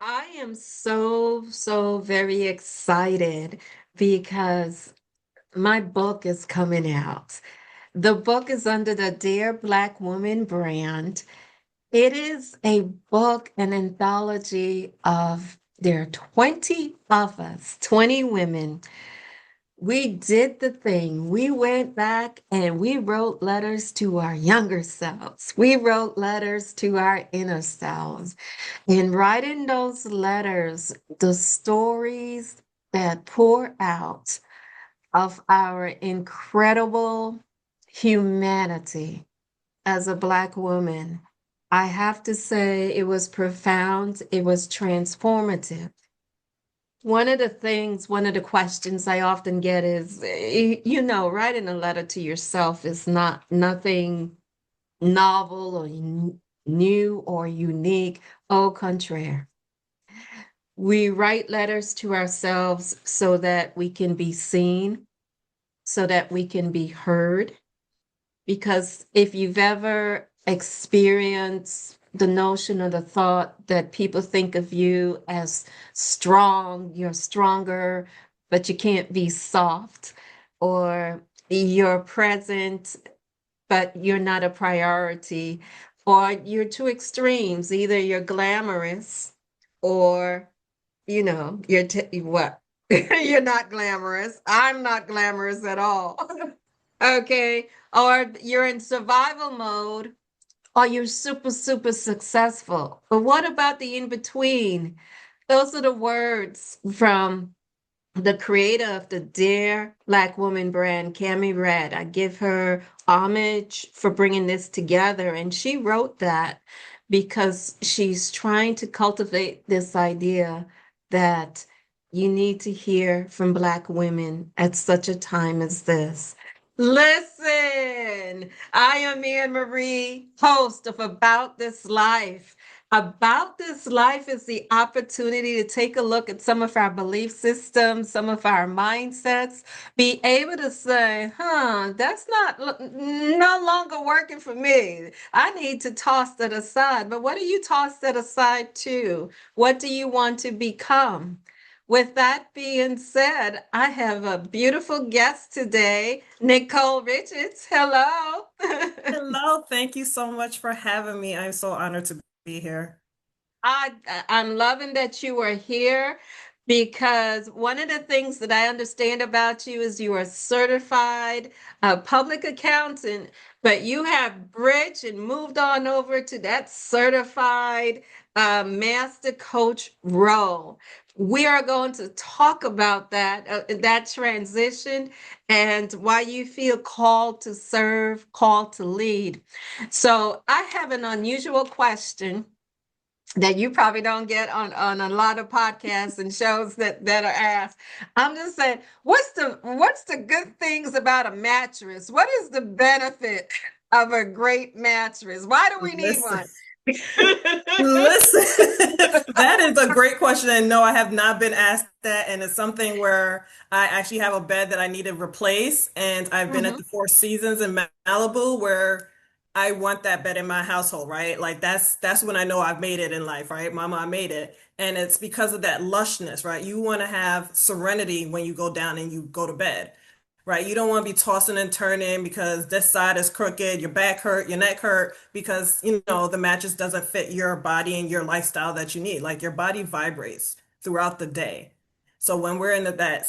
I am so very excited because my book is coming out. The book is under the Dear Black Woman brand. It is a book, an anthology of there are 20 of us, 20 women. We did the thing. We went back and we wrote letters to our younger selves. We wrote letters to our inner selves. In writing those letters, the stories that pour out of our incredible humanity as a Black woman, I have to say it was profound, it was transformative. One of the questions I often get is, writing a letter to yourself is not nothing novel or new or unique. Au contraire. We write letters to ourselves so that we can be seen, so that we can be heard. Because if you've ever experienced the notion or the thought that people think of you as strong, you're stronger, but you can't be soft, or you're present, but you're not a priority, or you're two extremes. Either you're glamorous or, what? You're not glamorous. I'm not glamorous at all. Okay. Or you're in survival mode, or you're super successful. But what about the in between? Those are the words from the creator of the Dear Black Woman brand, Cami Red. I give her homage for bringing this together. And she wrote that because she's trying to cultivate this idea that you need to hear from Black women at such a time as this. Listen, I am Anne-Marie, host of About This Life. About This Life is the opportunity to take a look at some of our belief systems, some of our mindsets, be able to say, that's no longer working for me. I need to toss that aside. But what do you toss that aside to? What do you want to become? With that being said, I have a beautiful guest today, Nicole Richards. Hello. Hello, thank you so much for having me. I'm so honored to be here. I I'm loving that you are here because one of the things that I understand about you is you are certified public accountant, but you have bridged and moved on over to that certified master coach role. We are going to talk about that transition and why you feel called to serve, called to lead. So I have an unusual question that you probably don't get on a lot of podcasts and shows that are asked. I'm just saying, what's the good things about a mattress? What is the benefit of a great mattress? Why do we need Listen, one? listen, that is a great question. And no, I have not been asked that. And it's something where I actually have a bed that I need to replace. And I've been at Mhm. the Four Seasons in Malibu where I want that bed in my household, right? Like that's when I know I've made it in life, right? Mama, I made it. And it's because of that lushness, right? You want to have serenity when you go down and you go to bed. Right? You don't want to be tossing and turning because this side is crooked, your back hurt, your neck hurt because, the mattress doesn't fit your body and your lifestyle that you need. Like your body vibrates throughout the day. So when we're in that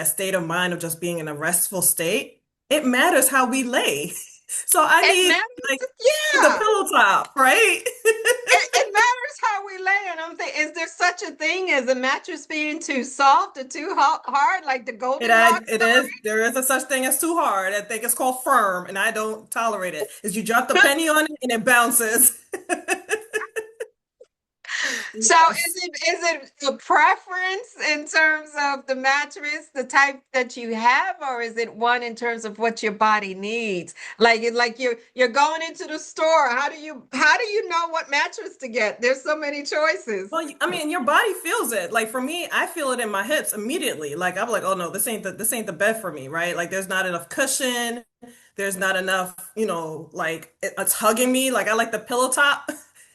state of mind of just being in a restful state, it matters how we lay. So I It need like matters, the yeah. pillow top, right? It matters how we lay. And I'm thinking, is there such a thing as a mattress being too soft or too hard, like the Goldilocks It is. There is a such thing as too hard. I think it's called firm, and I don't tolerate it. Is you drop the story? penny on it and it bounces. So Yes. is it a preference in terms of the mattress, the type that you have, or is it one in terms of what your body needs? Like you're going into the store. How do you know what mattress to get? There's so many choices. Well, I mean, your body feels it. Like for me, I feel it in my hips immediately. Like I'm like, oh no, this ain't the bed for me, right? Like there's not enough cushion. There's not enough, like it's hugging me. Like I like the pillow top.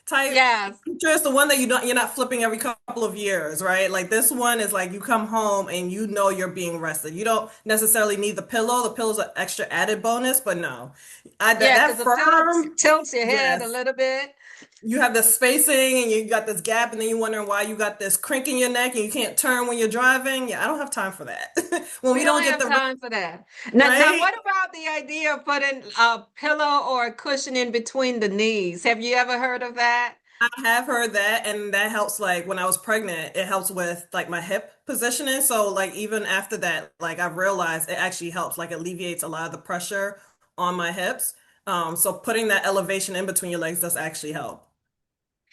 type Yes. just the one that you're not flipping every couple of years, right? Like this one is like you come home and you know you're being rested. You don't necessarily need the pillow. The pillow's an extra added bonus, but no. Yeah, because That the pillow firm, tilts your head a yes. little bit. You have the spacing and you got this gap and then you're wondering why you got this crink in your neck and you can't turn when you're driving. Yeah, I don't have time for that. When We we don't don't get have the rest, time for that. Now, right? what about the idea of putting a pillow or a cushion in between the knees? Have you ever heard of that? I have heard that, and that helps. Like when I was pregnant, it helps with like my hip positioning. So like even after that, like I've realized it actually helps. Like alleviates a lot of the pressure on my hips. So putting that elevation in between your legs does actually help.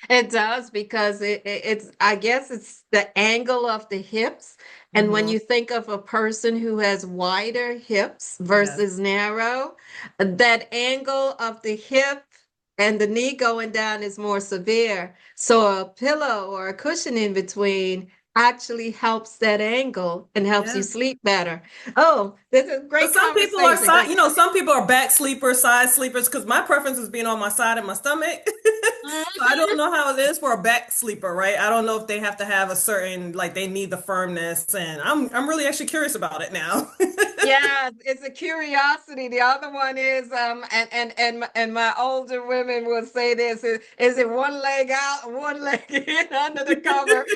It does because it's, I guess it's the angle of the hips. And when Hmm. you think of a person who has wider hips Yes. versus narrow, that angle of the hip and the knee going down is more severe. So a pillow or a cushion in between actually helps that angle and helps you Yeah. sleep better. Oh, this is a But great some people are conversation. side, some people are back sleepers, side sleepers, because my preference is being on my side and my stomach. So I don't know how it is for a back sleeper, right? I don't know if they have to have a certain, like they need the firmness, and I'm really actually curious about it now. Yeah, it's a curiosity. The other one is and my older women will say this is it one leg out, one leg in under the cover?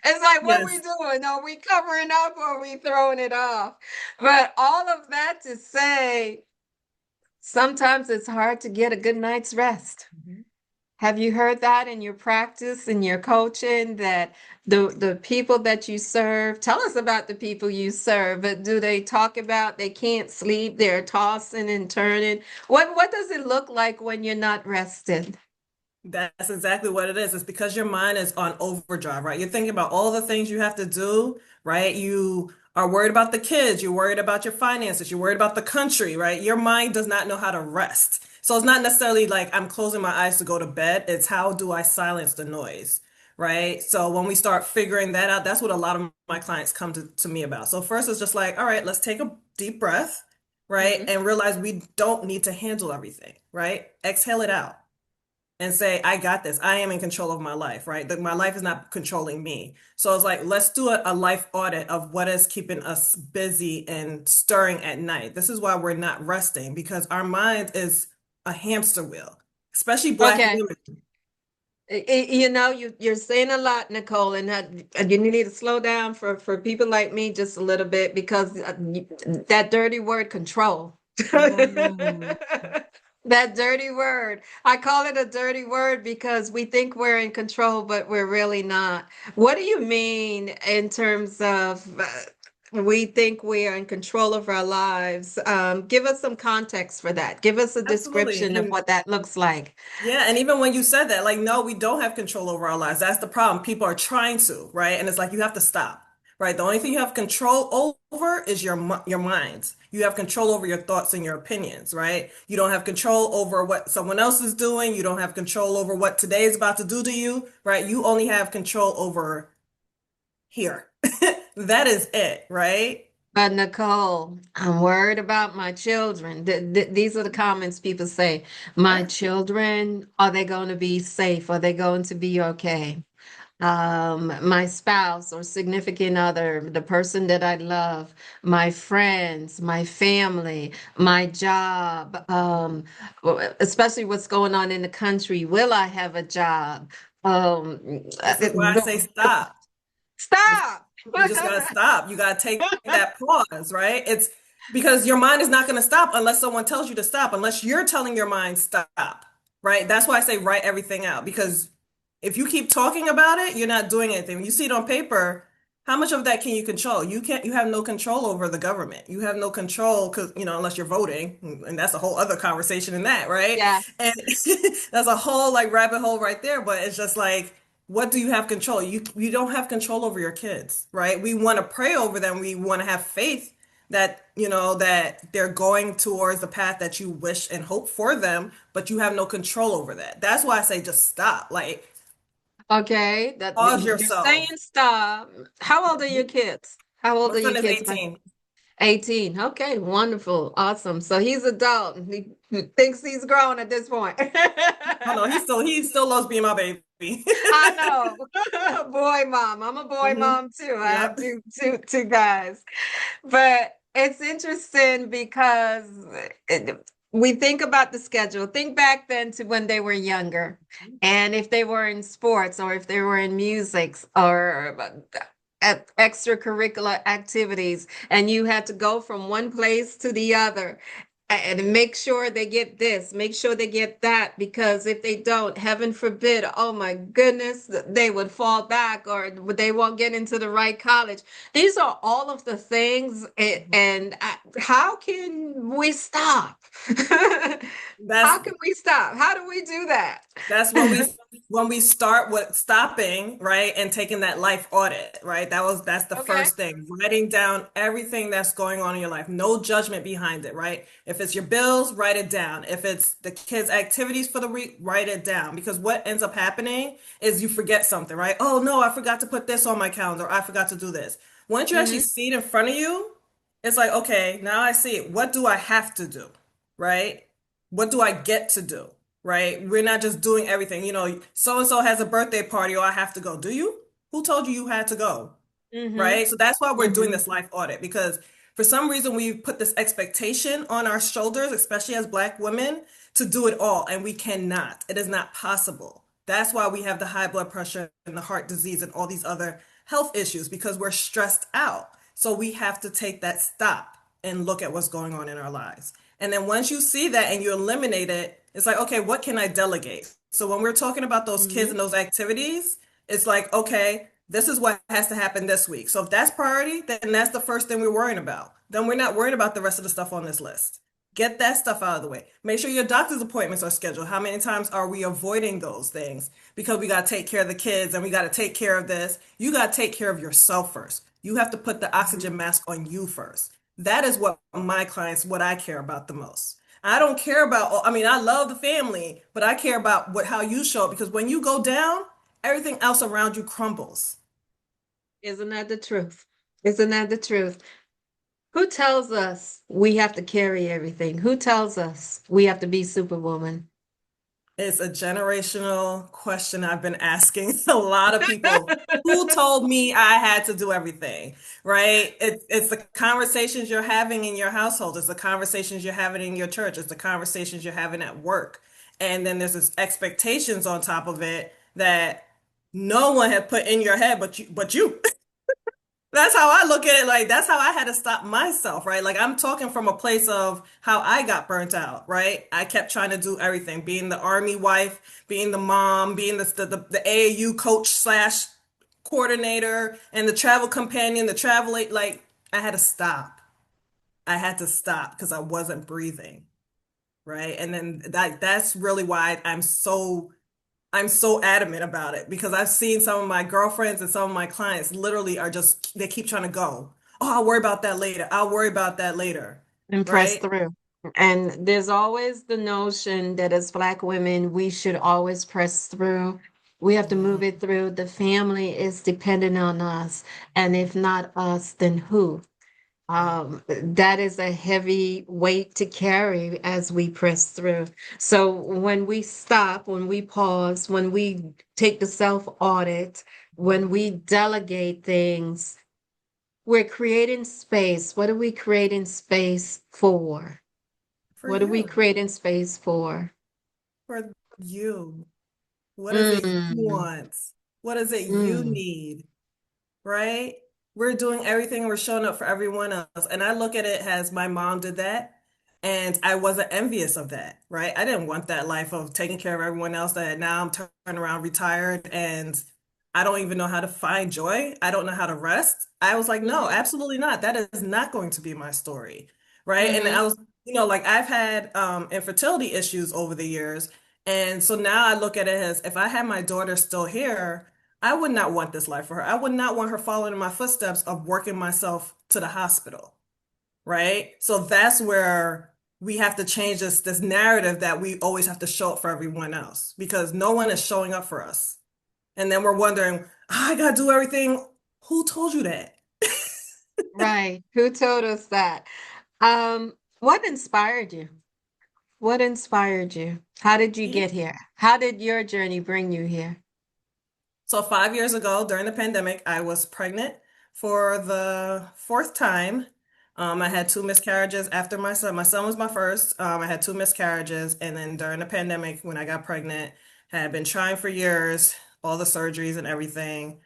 It's like what we Yes, doing? Are we covering up or are we throwing it off? But all of that to say, sometimes it's hard to get a good night's rest. Mhm. Have you heard that in your practice, in your coaching, that the people that you serve, tell us about the people you serve, but do they talk about they can't sleep, they're tossing and turning? What does it look like when you're not rested? That's exactly what it is. It's because your mind is on overdrive, right? You're thinking about all the things you have to do, right? You are worried about the kids, you're worried about your finances, you're worried about the country, right? Your mind does not know how to rest. So it's not necessarily like I'm closing my eyes to go to bed. It's how do I silence the noise, right? So when we start figuring that out, that's what a lot of my clients come to me about. So first it's just like, all right, let's take a deep breath, right? Mhm. And realize we don't need to handle everything, right? Exhale it out and say, I got this. I am in control of my life, right? That my life is not controlling me. So it's like, let's do a life audit of what is keeping us busy and stirring at night. This is why we're not resting because our mind is a hamster wheel, especially Black Okay. women. You're saying a lot, Nicole, and you need to slow down for people like me just a little bit because that dirty word control. Mm, That dirty word. I call it a dirty word because we think we're in control, but we're really not. What do you mean in terms of we think we are in control of our lives? Give us some context for that. Give us a absolutely. description of what that looks like. Yeah, and even when you said that, like, no, we don't have control over our lives. That's the problem. People are trying to, right? And it's like you have to stop, right? The only thing you have control over is your mind. You have control over your thoughts and your opinions, right? You don't have control over what someone else is doing. You don't have control over what today is about to do to you, right? You only have control over here. That is it, right? But Nicole, I'm worried about my children. These are the comments people say. My Yeah. children, are they going to be safe? Are they going to be okay? My spouse or significant other, the person that I love, my friends, my family, my job, especially what's going on in the country. Will I have a job? This is why I say stop. Stop. You just gotta stop. You gotta take that pause, right? It's because your mind is not gonna stop unless someone tells you to stop, unless you're telling your mind stop, right? That's why I say write everything out because if you keep talking about it, you're not doing anything. When you see it on paper, how much of that can you control? You have no control over the government. You have no control because, unless you're voting, and that's a whole other conversation in that, right? Yeah. And that's a whole like rabbit hole right there, but it's just like what do you have control? You don't have control over your kids, right? We want to pray over them. We want to have faith that, that they're going towards the path that you wish and hope for them, but you have no control over that. That's why I say just stop. Like Okay, that pause you're saying yourself. stop. How old are your kids? How old My are your son is kids? 18. 18. Okay, wonderful. Awesome. So he's adult. He thinks he's grown at this point. Oh no, he still loves being my baby. I know. Boy mom. I'm a boy Hmm. mom too. I have Yep. two guys. But it's interesting because we think about the schedule. Think back then to when they were younger, and if they were in sports or if they were in music or at extracurricular activities, and you had to go from one place to the other and make sure they get this, make sure they get that, because if they don't, heaven forbid, oh my goodness, they would fall back or they won't get into the right college. These are all of the things, and how can we stop? That's How can we stop? How do we do that? That's when we start with stopping, right, and taking that life audit, right? That's the Okay. first thing. Writing down everything that's going on in your life. No judgment behind it, right? If it's your bills, write it down. If it's the kids' activities for the week, write it down. Because what ends up happening is you forget something, right? Oh no, I forgot to put this on my calendar. I forgot to do this. Once you actually Hmm. see it in front of you, it's like, okay, now I see it. What do I have to do? Right? What do I get to do? Right? We're not just doing everything. So and so has a birthday party, or I have to go. Do you? Who told you you had to go? Hmm. Right? So that's why we're doing Hmm. this life audit because for some reason we put this expectation on our shoulders, especially as Black women, to do it all, and we cannot. It is not possible. That's why we have the high blood pressure and the heart disease and all these other health issues because we're stressed out. So we have to take that stop and look at what's going on in our lives. And then once you see that and you eliminate it, it's like, okay, what can I delegate? So when we're talking about those kids Hmm. and those activities, it's like, okay, this is what has to happen this week. So if that's priority, then that's the first thing we're worrying about. Then we're not worrying about the rest of the stuff on this list. Get that stuff out of the way. Make sure your doctor's appointments are scheduled. How many times are we avoiding those things because we got to take care of the kids and we got to take care of this? You got to take care of yourself first. You have to put the oxygen mask on you first. That is what my clients, what I care about the most. I don't care about, I mean, I love the family, but I care about how you show up because when you go down, everything else around you crumbles. Isn't that the truth? Isn't that the truth? Who tells us we have to carry everything? Who tells us we have to be Superwoman? It's a generational question I've been asking a lot of people. Who told me I had to do everything, right? It's the conversations you're having in your household. It's the conversations you're having in your church. It's the conversations you're having at work. And then there's this expectations on top of it that no one had put in your head but you. That's how I look at it. Like, that's how I had to stop myself, right? Like, I'm talking from a place of how I got burnt out, right? I kept trying to do everything, being the army wife, being the mom, being the AAU coach slash coordinator, and the travel companion, the travel, like, I had to stop. I had to stop because I wasn't breathing, right? And then that's really why I'm so adamant about it because I've seen some of my girlfriends and some of my clients literally are just, they keep trying to go. Oh, I'll worry about that later. I'll worry about that later. And press Right? through. And there's always the notion that as Black women, we should always press through. We have to Yeah, move it through. The family is dependent on us. And if not us, then who? yeah, That is a heavy weight to carry as we press through. So when we stop, when we pause, when we take the self audit, when we delegate things, we're creating space. What are we creating space for? for What are we you, creating space for? for you. What is it you Mm, want? What is it you mm, need? Right? We're doing everything, we're showing up for everyone else. And I look at it as my mom did that. And I wasn't envious of that, right? I didn't want that life of taking care of everyone else that now I'm turning around retired and I don't even know how to find joy. I don't know how to rest. I was like, no, mm-hmm, absolutely not. That is not going to be my story, right? And mm-hmm, I was, like I've had infertility issues over the years. And so now I look at it as if I had my daughter still here, I would not want this life for her. I would not want her following in my footsteps of working myself to the hospital, right? So that's where we have to change this narrative that we always have to show up for everyone else because no one is showing up for us. And then we're wondering, "Oh, I gotta do everything. Who told you that? Right. Who told us that? What inspired you? What inspired you? How did you get here? How did your journey bring you here? So 5 years ago, during the pandemic, I was pregnant for the fourth time. I had two miscarriages after my son. My son was my first. I had two miscarriages, and then during the pandemic, when I got pregnant, had been trying for years, all the surgeries and everything,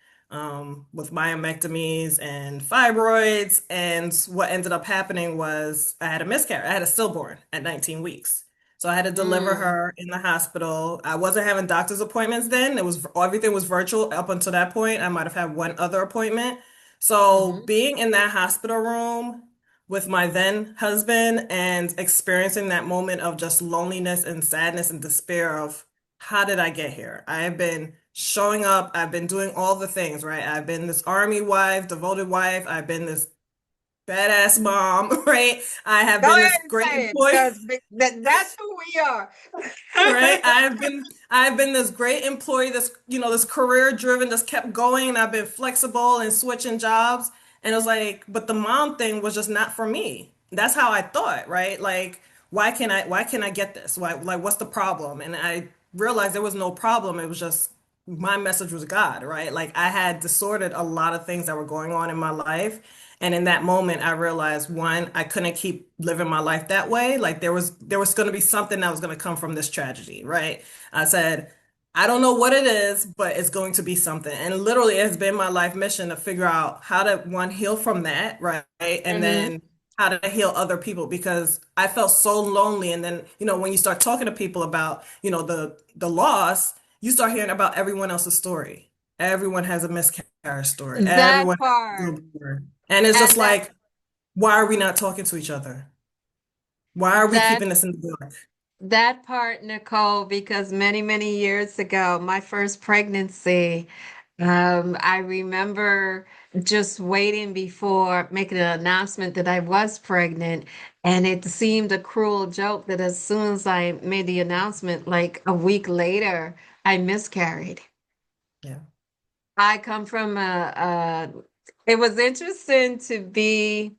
with myomectomies and fibroids. And what ended up happening was I had a miscarriage. I had a stillborn at 19 weeks. So I had to deliver Mm, her in the hospital. I wasn't having doctor's appointments then. It was everything was virtual up until that point. I might have had one other appointment. So hmm. being in that hospital room with my then husband and experiencing that moment of just loneliness and sadness and despair of how did I get here? I have been showing up. I've been doing all the things, right? I've been this army wife, devoted wife. I've been this badass mom, right? I have Go been ahead this and great say it employee. because that's who we are. Right. I've been this great employee, this career driven, just kept going, and I've been flexible and switching jobs. And it was like, but the mom thing was just not for me. That's how I thought, right? Like, why can't I get this? Why, like, what's the problem? And I realized there was no problem. It was just my message was God, right? Like I had distorted a lot of things that were going on in my life. And in that moment, I realized one, I couldn't keep living my life that way. Like there was going to be something that was going to come from this tragedy, right? I said, I don't know what it is, but it's going to be something. And literally, it's been my life mission to figure out how to one heal from that, right? And Hmm. then how to heal other people because I felt so lonely. And then, when you start talking to people about, the loss, you start hearing about everyone else's story. Everyone has a miscarriage story. That Everyone has a part. stillborn. And it's just And like, why are we not talking to each other? Why are we that keeping this in the dark? that part, Nicole, because many, many years ago, my first pregnancy, I remember just waiting before making an announcement that I was pregnant, and it seemed a cruel joke that as soon as I made the announcement, like a week later, I miscarried. Yeah. I come from it was interesting to be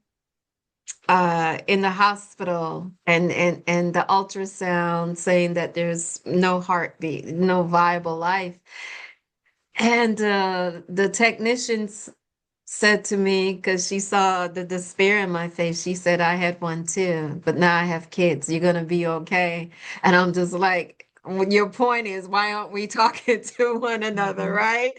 in the hospital and the ultrasound saying that there's no heartbeat, no viable life. And the technicians said to me, because she saw the despair in my face, she said, I had one too, but now I have kids. You're going to be okay. And I'm just like, well, your point is, why aren't we talking to one another, Mhm. right?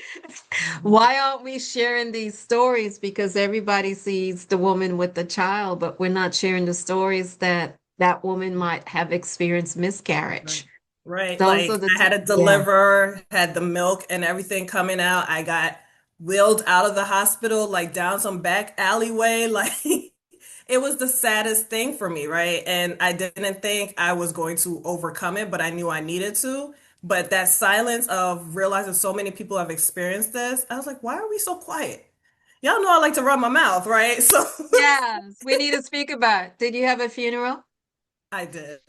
Mhm. Why aren't we sharing these stories? Because everybody sees the woman with the child, but we're not sharing the stories that that woman might have experienced Right. miscarriage. Right. Those are Like the, I had to yeah. deliver, had the milk and everything coming out. I got wheeled out of the hospital, like down some back alleyway. Like it was the saddest thing for me, right? And I didn't think I was going to overcome it, but I knew I needed to. But that silence of realizing so many people have experienced this, I was like, why are we so quiet? Y'all know I like to run my mouth, right? So Yes, we need to speak about it. Did you have a funeral? I did.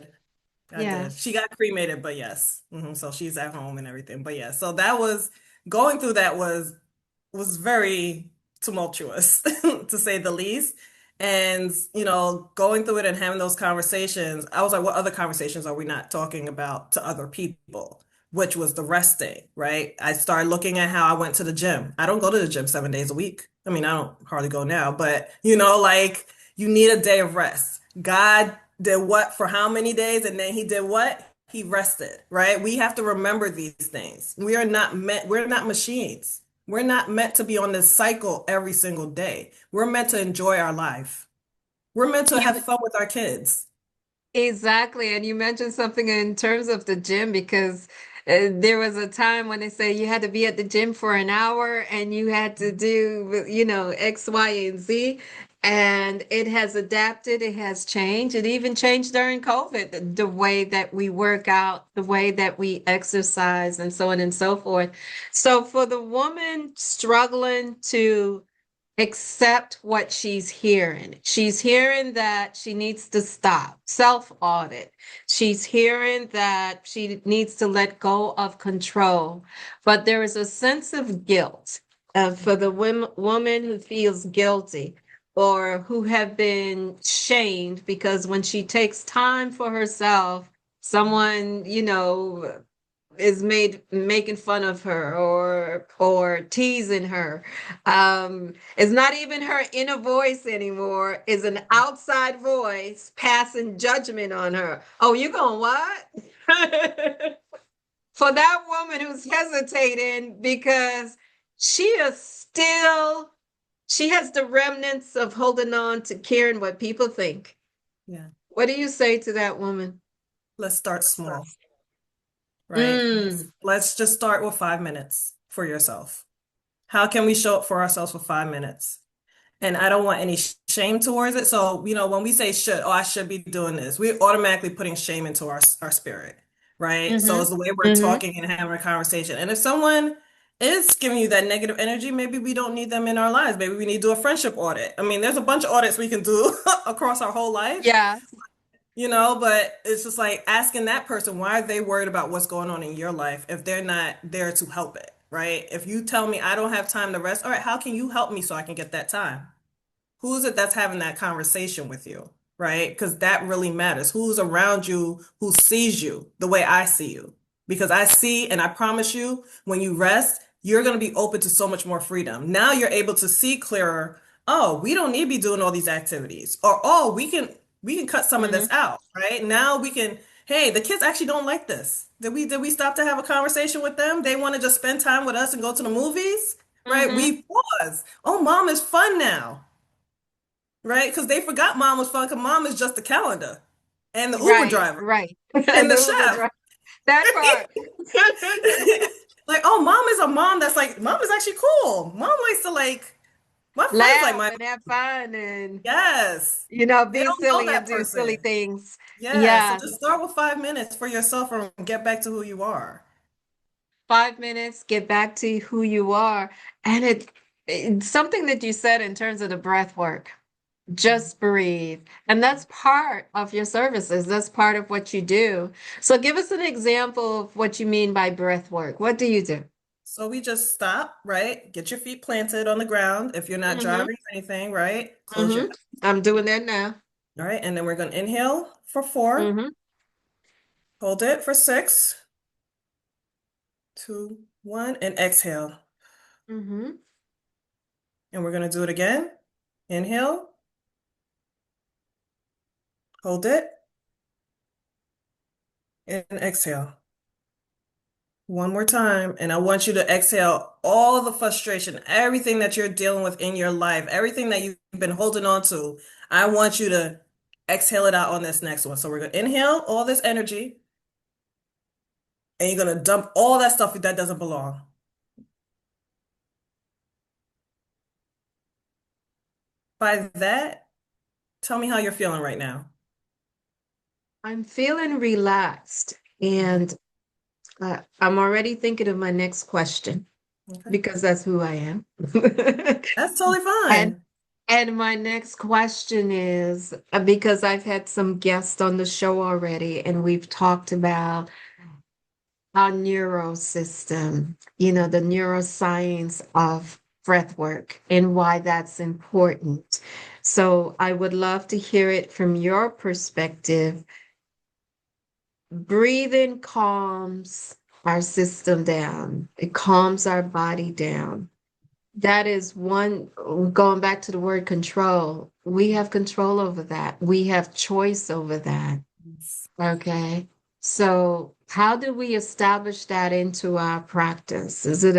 I Yeah. did. She got cremated, but yes. So she's at home and everything. But yeah, so that was going through that was very tumultuous to say the least. And, going through it and having those conversations, I was like, what other conversations are we not talking about to other people? Which was the resting, right? I started looking at how I went to the gym. I don't go to the gym 7 days a week. I mean, I don't hardly go now, but like you need a day of rest. God did what for how many days? And then he did what? He rested, right? We have to remember these things. We're not machines. We're not meant to be on this cycle every single day. We're meant to enjoy our life. We're meant to have You fun with our kids. exactly. And you mentioned something in terms of the gym because there was a time when they say you had to be at the gym for an hour and you had to do, X, Y, and Z. And it has adapted, it has changed. It even changed during COVID, the way that we work out, the way that we exercise, and so on and so forth. So for the woman struggling to accept what she's hearing. She's hearing that she needs to stop, self-audit. She's hearing that she needs to let go of control. But there is a sense of guilt for the woman who feels guilty. or who have been shamed because when she takes time for herself, someone, is making fun of her or teasing her. It's not even her inner voice anymore. It's an outside voice passing judgment on her. Oh, you going what? For that woman who's hesitating because she is still she has the remnants of holding on to caring what people think. Yeah. What do you say to that woman? Let's start small, right? Mm, Let's just start with 5 minutes for yourself. How can we show up for ourselves for 5 minutes? And I don't want any shame towards it. So, when we say should, oh, I should be doing this, we're automatically putting shame into our spirit, right? So mm-hmm, it's the way we're mm-hmm. talking and having a conversation. And if someone is giving you that negative energy, maybe we don't need them in our lives. Maybe we need to do a friendship audit. I mean, there's a bunch of audits we can do across our whole life, Yeah. but it's just like asking that person, why are they worried about what's going on in your life if they're not there to help it, right? If you tell me I don't have time to rest, all right, how can you help me so I can get that time? Who is it that's having that conversation with you, right? Because that really matters. Who's around you who sees you the way I see you? Because I see, and I promise you, when you rest, you're going to be open to so much more freedom. Now you're able to see clearer. Oh, we don't need to be doing all these activities, or oh, we can cut some of this Mm-hmm, out, right? Now we can. Hey, the kids actually don't like this. Did we stop to have a conversation with them? They want to just spend time with us and go to the movies, right? mm-hmm. We pause. Oh, mom is fun now, right? Because they forgot mom was fun because mom is just the calendar and the Uber Right, driver right. and And the the Uber chef. driver. That part. Like, oh, mom is a mom that's like, mom is actually cool. Mom likes to like, my friends like Laugh my, and have fun and, yes. They be don't know silly and that do silly person. things. Yeah. So Yeah. just start with 5 minutes for yourself and get back to who you are. 5 minutes, get back to who you are. And it's something that you said in terms of the breath work. Just breathe. And that's part of your services. That's part of what you do. So give us an example of what you mean by breath work. What do you do? So we just stop, right? Get your feet planted on the ground. If you're not Mm-hmm. driving or anything, right? Close your Mm-hmm. eyes. I'm doing that now. All right. And then we're going to inhale for 4, Mm-hmm. hold it for 6, 2, 1, and exhale. Mm-hmm. And we're going to do it again. Inhale, hold it, and exhale. One more time. And I want you to exhale all the frustration, everything that you're dealing with in your life, everything that you've been holding on to. I want you to exhale it out on this next one. So we're going to inhale all this energy, and you're going to dump all that stuff that doesn't belong. By that, tell me how you're feeling right now. I'm feeling relaxed and I'm already thinking of my next question Okay. because that's who I am. That's totally And fine. and my next question is because I've had some guests on the show already, and we've talked about our neuro system, the neuroscience of breath work and why that's important. So I would love to hear it from your perspective. Breathing calms our system down. It calms our body down. That is one, going back to the word control. We have control over that. We have choice over that. Okay. So how do we establish that into our practice? Is it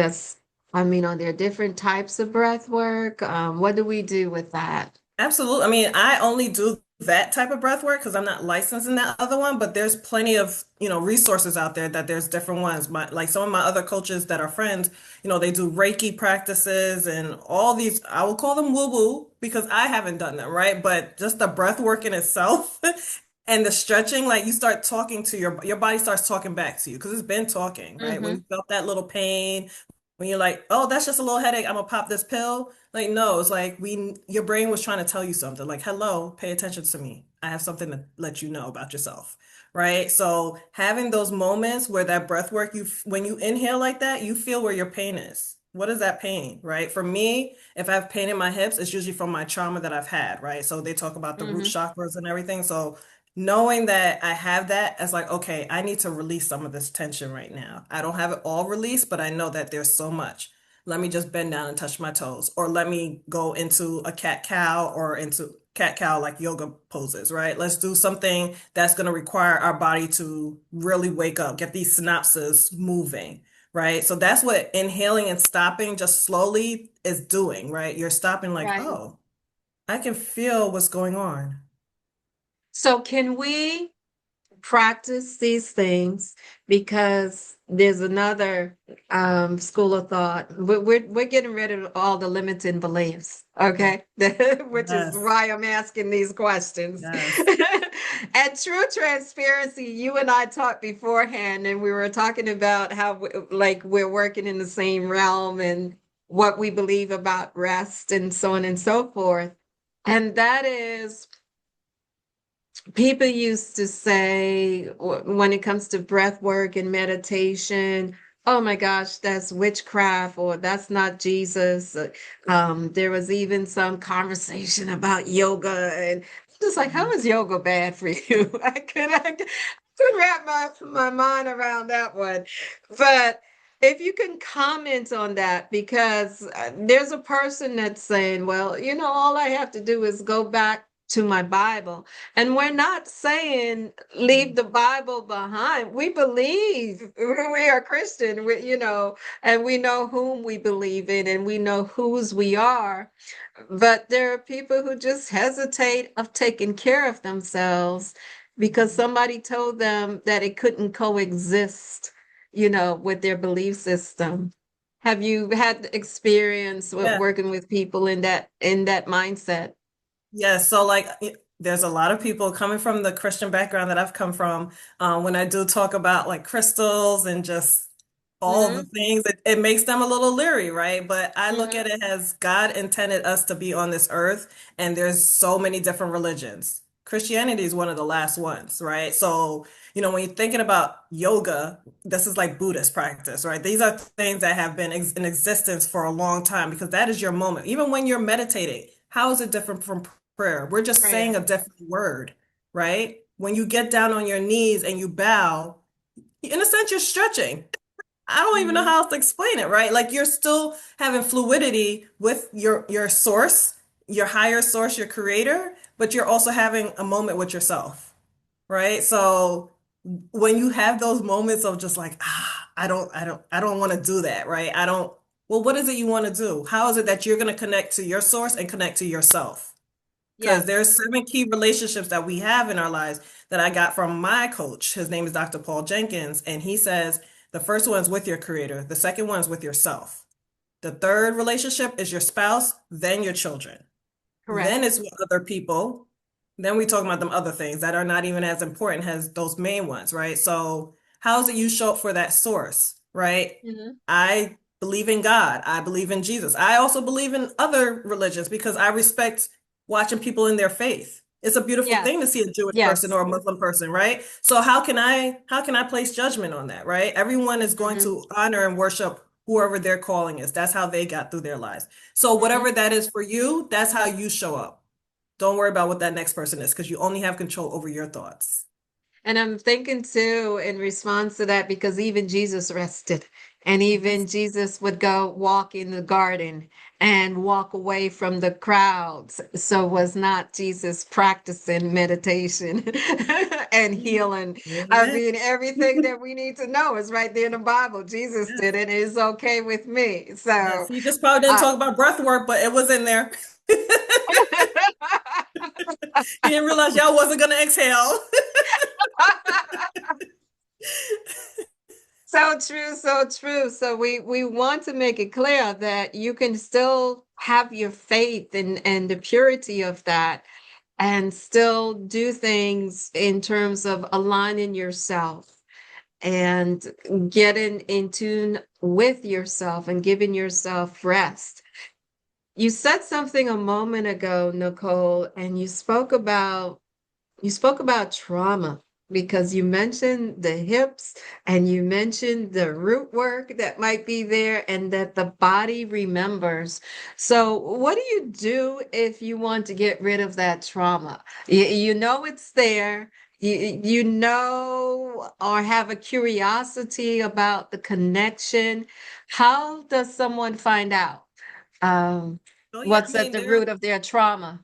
are there different types of breath work? What do we do with that? Absolutely. I mean, I only do that type of breath work because I'm not licensed in that other one, but there's plenty of, resources out there that there's different ones. Like some of my other coaches that are friends, they do Reiki practices and all these, I will call them woo-woo because I haven't done them, right? But just the breath work in itself and the stretching, like you start talking to your body starts talking back to you because it's been talking, right? When Mm-hmm. you felt that little pain, when you're like, oh, that's just a little headache, I'm gonna pop this pill. Like, no, it's like your brain was trying to tell you something. Like, hello, pay attention to me. I have something to let you know about yourself, right? So having those moments where that breath work, when you inhale like that, you feel where your pain is. What is that pain, right? For me, if I have pain in my hips, it's usually from my trauma that I've had, right? So they talk about the root Hmm. chakras and everything. So knowing that I have that, it's like, okay, I need to release some of this tension right now. I don't have it all released, but I know that there's so much. Let me just bend down and touch my toes, or let me go into a cat cow or into cat cow like yoga poses, right? Let's do something that's going to require our body to really wake up, get these synapses moving, right? So that's what inhaling and stopping just slowly is doing, right? You're stopping like, Right. oh, I can feel what's going on. So can we practice these things because there's another school of thought. We're getting rid of all the limiting beliefs, okay? Which is Yes, why I'm asking these questions. yes. And true transparency, you and I talked beforehand, and we were talking about how like we're working in the same realm and what we believe about rest and so on and so forth. And that is people used to say when it comes to breath work and meditation, oh my gosh, that's witchcraft or that's not Jesus. There was even some conversation about yoga, and just like, how is yoga bad for you? I could wrap my mind around that one. But if you can comment on that, because there's a person that's saying, well, all I have to do is go back to my Bible. And we're not saying leave the Bible behind. We believe we are Christian, and we know whom we believe in and we know whose we are. But there are people who just hesitate of taking care of themselves because somebody told them that it couldn't coexist, with their belief system. Have you had experience with Yeah. working with people in that mindset? Yeah, so like there's a lot of people coming from the Christian background that I've come from. When I do talk about like crystals and just all the Hmm. things, it makes them a little leery, right? But I look Hmm. at it as God intended us to be on this earth, and there's so many different religions. Christianity is one of the last ones, right? So, when you're thinking about yoga, this is like Buddhist practice, right? These are things that have been ex in existence for a long time because that is your moment. Even when you're meditating, how is it different from prayer? We're just saying Prayer. a different word, right? When you get down on your knees and you bow, in a sense, you're stretching. I don't even know Hmm. how else to explain it, right? Like you're still having fluidity with your source, your higher source, your creator, but you're also having a moment with yourself, right? So when you have those moments of just like, I don't want to do that, right? I don't, well, what is it you want to do? How is it that you're going to connect to your source and connect to yourself? Because Yes. there's 7 key relationships that we have in our lives that I got from my coach. His name is Dr. Paul Jenkins, and he says the first one's with your creator, the second one's with yourself. The third relationship is your spouse, then your children. Then Correct. it's with other people. Then we talk about them other things that are not even as important as those main ones, right? So how is it you show up for that source, right? Hmm. I believe in God. I believe in Jesus. I also believe in other religions because I respect watching people in their faith. It's a beautiful thing to Yes. see a Jewish person Yes. or a Muslim person, right? So how can I place judgment on that, right? Everyone is going Hmm. to honor and worship whoever their calling is. That's how they got through their lives. So Hmm. whatever that is for you, that's how you show up. Don't worry about what that next person is because you only have control over your thoughts. And I'm thinking too, in response to that, because even Jesus rested, and Yes. even Jesus would go walk in the garden and walk away from the crowds. So was not Jesus practicing meditation and healing? I Amen. mean, everything that we need to know is right there in the Bible. Jesus Yes. did it. It's okay with me. Yes. So, He just probably didn't uh, talk about breath work, but it was in there. He didn't realize y'all wasn't gonna exhale. so true, so true. So we want to make it clear that you can still have your faith and the purity of that and still do things in terms of aligning yourself and getting in tune with yourself and giving yourself rest. You said something a moment ago, Nicole, and you spoke about trauma. because you mentioned the hips and you mentioned the root work that might be there and that the body remembers. So, what do you do if you want to get rid of that trauma? You know it's there. You know or have a curiosity about the connection. How does someone find out Oh yeah, I what's at mean the there root of their trauma?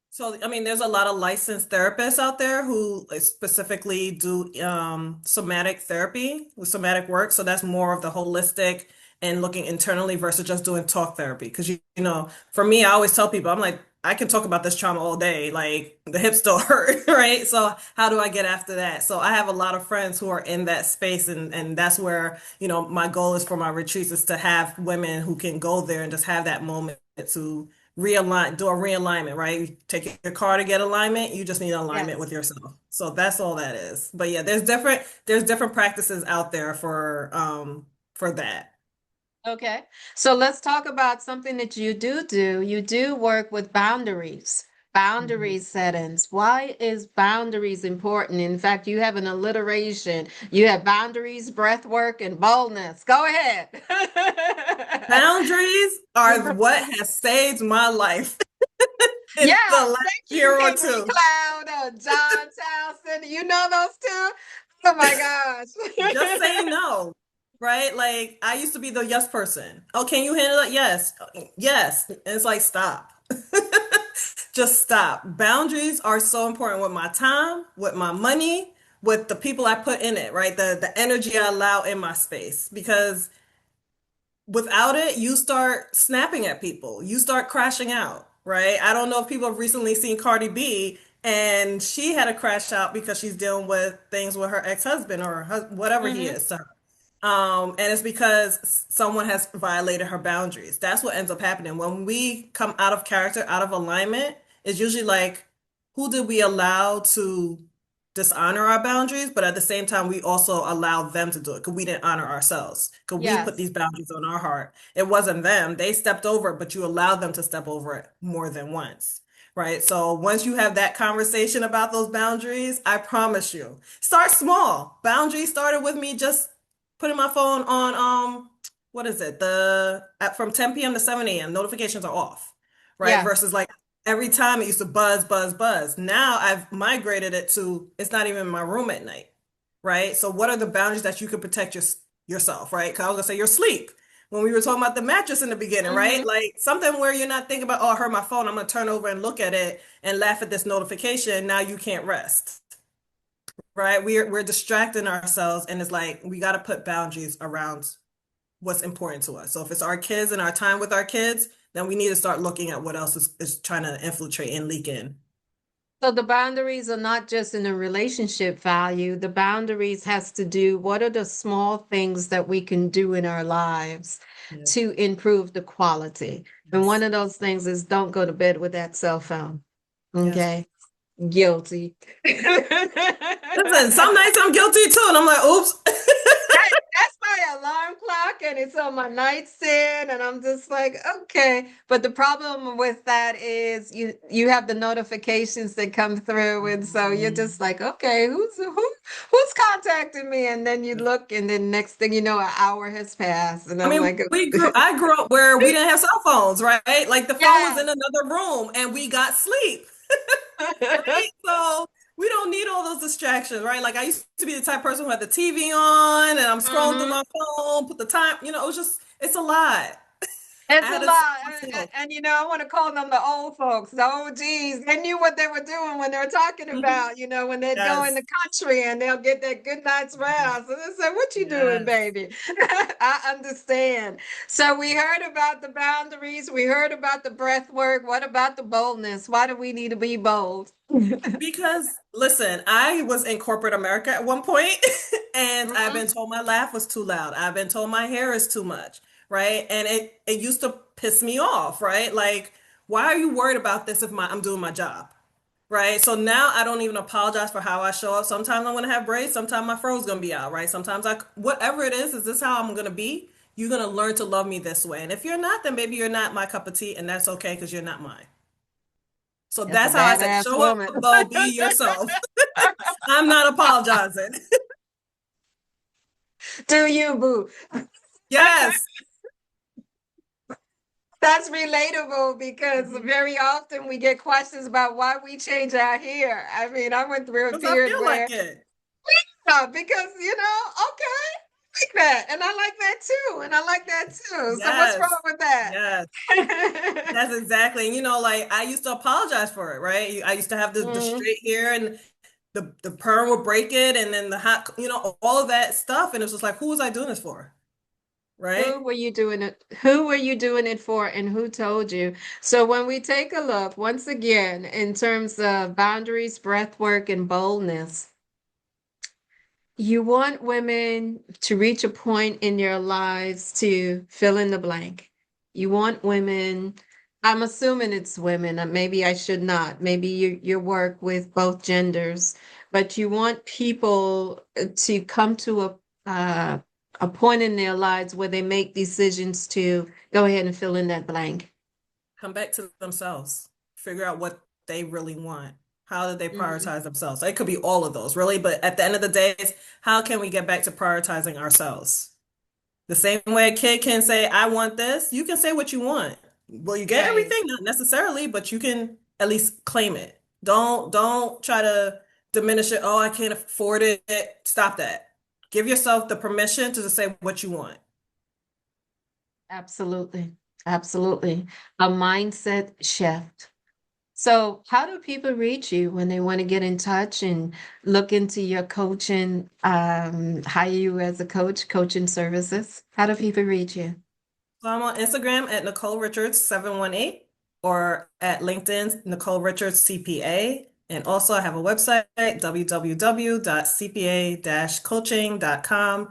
So, I mean, there's a lot of licensed therapists out there who like, specifically do somatic therapy with somatic work. So that's more of the holistic and looking internally versus just doing talk therapy. Because you know, for me, I always tell people, I'm like, I can talk about this trauma all day. Like the hips still hurt, right? So how do I get after that? So I have a lot of friends who are in that space, and that's where, you know, my goal is for my retreats is to have women who can go there and just have that moment to do a realignment, right? You take your car to get alignment, you just need alignment Yes. with yourself. So that's all that is. But yeah, there's different practices out there for that. Okay. So let's talk about something that you do. You do work with boundaries, Mhm. boundary settings. Why is boundaries important? In fact, you have an alliteration. You have boundaries, breath work, and boldness. Go ahead. Boundaries are what has saved my life in the Yes, last thank you, year or Henry two. Cloud, John Townsend. You know those two? Oh my Just gosh. saying no, right? Like I used to be the yes person. Oh, can you handle it? Yes. Yes. And it's like stop. Just stop. Boundaries are so important with my time, with my money, with the people I put in it, right? The energy I allow in my space. Because without it, you start snapping at people. You start crashing out, right? I don't know if people have recently seen Cardi B and she had a crash out because she's dealing with things with her ex-husband or whatever he Hmm. is. So and it's because someone has violated her boundaries. That's what ends up happening. When we come out of character, out of alignment, it's usually like, who did we allow to dishonor our boundaries? But at the same time, we also allow them to do it because we didn't honor ourselves. Because we put Yes. these boundaries on our heart. It wasn't them. They stepped over it, but you allowed them to step over it more than once. Right. So once you have that conversation about those boundaries, I promise you, start small. Boundaries started with me just putting my phone on what is it? The at from 10 p.m. to 7 a.m. notifications are off, right? Yes. Versus like every time it used to buzz, buzz, buzz. Now I've migrated it to it's not even in my room at night, right? So what are the boundaries that you could protect yourself, right? Because I was gonna say your sleep. When we were talking about the mattress in the beginning, right? Hmm. Like something where you're not thinking about, oh, I heard my phone. I'm gonna turn over and look at it and laugh at this notification. Now you can't rest, right? We're distracting ourselves, and it's like we got to put boundaries around what's important to us. So if it's our kids and our time with our kids, then we need to start looking at what else is trying to infiltrate and leak in. So the boundaries are not just in a relationship value. The boundaries has to do what are the small things that we can do in our lives Yeah. to improve the quality. And one Yes. of those things is don't go to bed with that cell phone. Yes. Okay. Guilty. Listen, some nights I'm guilty too, and I'm like, oops. That's my alarm clock and it's on my nightstand and I'm just like, okay. But the problem with that is you have the notifications that come through and so you're just like, okay, who's contacting me? And then you look and then next thing you know, an hour has passed and I I'm mean, like, I grew up where we didn't have cell phones, right? Like the phone was in yes. another room and we got sleep, right? So we don't need all those distractions, right? Like I used to be the type of person who had the TV on and I'm scrolling through Hmm. my phone, put the time, it was just, it's a lot. I It's a had lot. to tell And, myself. and, you know, I want to call them the old folks, the OGs. They knew what they were doing when they were talking Mhm. about, when they'd go in Yes. the country and they'll get that good night's rest. And they say, what you doing, Yes. baby? I understand. So we heard about the boundaries. We heard about the breath work. What about the boldness? Why do we need to be bold? Because listen, I was in corporate America at one point, and I've Mhm. been told my laugh was too loud. I've been told my hair is too much, right? And it used to piss me off, right? Like, why are you worried about this if I'm doing my job? Right. So now I don't even apologize for how I show up. Sometimes I'm gonna have braids, sometimes my fro's gonna be out, right? Sometimes whatever it is this how I'm gonna be? You're gonna learn to love me this way. And if you're not, then maybe you're not my cup of tea, and that's okay because you're not mine. So That's a that's how I said, badass show up woman. though, be yourself. I'm not apologizing. Do you, boo? Yes. That's relatable because Because very often we get questions about why we change our hair. I mean, I went through a I period feel where, like it. because, okay, I like that. And I like that too. And I like that too. So what's wrong Yes. with that? Yes. That's exactly. And like I used to apologize for it, right? I used to have the Mhm. straight hair and the perm would break it and then the hot, all of that stuff. And it was just like, who was I doing this for? Who Right? were you doing it? Who were you doing it for, and who told you? So when we take a look, once again, in terms of boundaries, breath work, and boldness, you want women to reach a point in their lives to fill in the blank. You want women, I'm assuming it's women, maybe I should not. Maybe you work with both genders, but you want people to come to uh, a point in their lives where they make decisions to go ahead and fill in that blank. Come back to themselves. Figure out what they really want. How do they Mhm. prioritize themselves? It could be all of those, really. But at the end of the day, it's how can we get back to prioritizing ourselves? The same way a kid can say, I want this, you can say what you want. Will you get Right. everything? Not necessarily, but you can at least claim it. Don't try to diminish it. Oh, I can't afford it. Stop that. Give yourself the permission to just say what you want. Absolutely. Absolutely. A mindset shift. So, how do people reach you when they want to get in touch and look into your coaching, hire you as a coach, coaching services? How do people reach you? So I'm on Instagram at Nicole Richards 718 or at LinkedIn, Nicole Richards CPA. And also I have a website, www.cpa-coaching.com.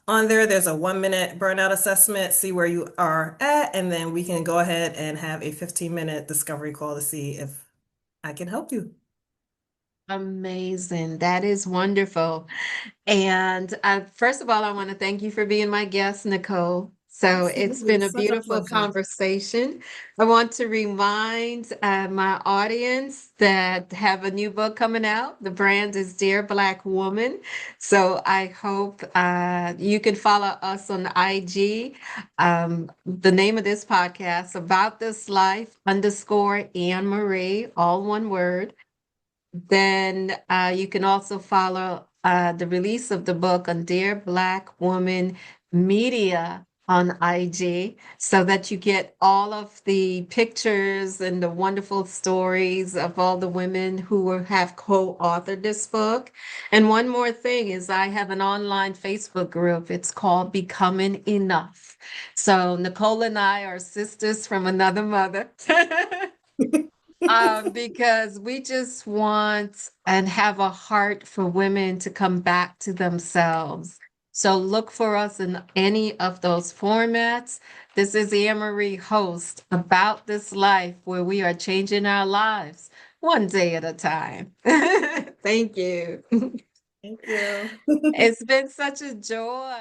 On there, there's a 1 minute burnout assessment, see where you are at, and then we can go ahead and have a 15-minute discovery call to see if I can help you. Amazing. That is wonderful. And first of all, I want to thank you for being my guest, Nicole. So it's Absolutely. been a Such a beautiful pleasure. conversation. I want to remind my audience that have a new book coming out. The brand is Dear Black Woman. So I hope you can follow us on IG. The name of this podcast, About This Life _ Anne Marie, all one word. Then you can also follow the release of the book on Dear Black Woman Media on IG so that you get all of the pictures and the wonderful stories of all the women who have co-authored this book. And one more thing is I have an online Facebook group. It's called Becoming Enough. So Nicole and I are sisters from another mother. Because we just want and have a heart for women to come back to themselves. So look for us in any of those formats. This is Amarie, host About This Life, where we are changing our lives one day at a time. Thank you. Thank you. It's been such a joy.